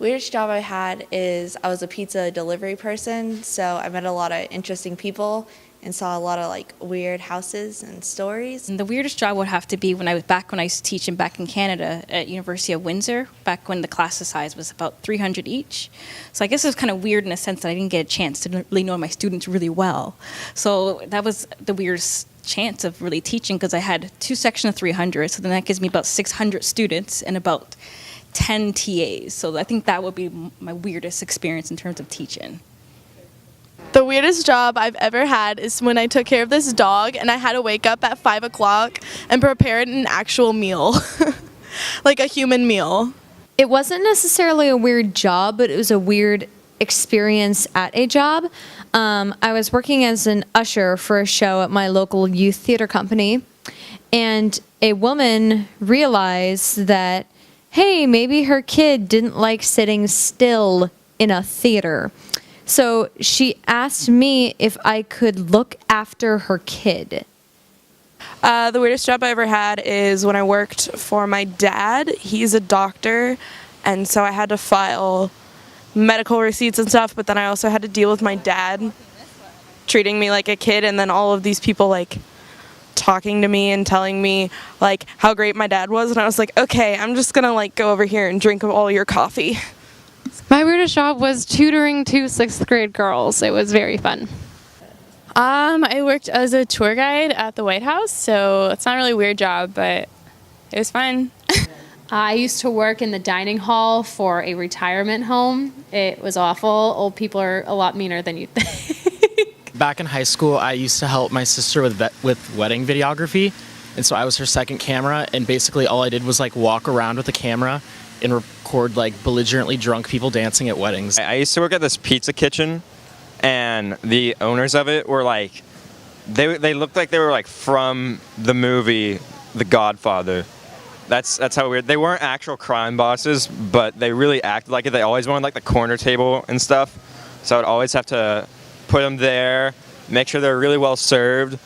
Weirdest job I had is I was a pizza delivery person, so I met a lot of interesting people and saw a lot of weird houses and stories. And the weirdest job would have to be when I was teaching back in Canada at University of Windsor, back when the class size was about 300 each. So I guess it was kind of weird in a sense that I didn't get a chance to really know my students really well. So that was the weirdest chance of really teaching, because I had two sections of 300, so then that gives me about 600 students and about 10 TAs. So I think that would be my weirdest experience in terms of teaching. The weirdest job I've ever had is when I took care of this dog and I had to wake up at 5 o'clock and prepare an actual meal, like a human meal. It wasn't necessarily a weird job, but it was a weird experience at a job. I was working as an usher for a show at my local youth theater company, and a woman realized that, hey, maybe her kid didn't like sitting still in a theater. So she asked me if I could look after her kid. The weirdest job I ever had is when I worked for my dad. He's a doctor, and so I had to file medical receipts and stuff, but then I also had to deal with my dad treating me like a kid, and then all of these people talking to me and telling me how great my dad was, and I was like, okay, I'm just gonna go over here and drink all your coffee. My weirdest job was tutoring two 6th grade girls. It was very fun. I worked as a tour guide at the White House, so it's not really a weird job, but it was fun. I used to work in the dining hall for a retirement home. It was awful. Old people are a lot meaner than you'd think. Back in high school, I used to help my sister with wedding videography, and so I was her second camera, and basically all I did was walk around with the camera and record belligerently drunk people dancing at weddings. I used to work at this pizza kitchen, and the owners of it were they looked like they were from the movie The Godfather. That's how weird. They weren't actual crime bosses, but they really acted like it. They always wanted the corner table and stuff, so I'd always have to put them there, make sure they're really well served.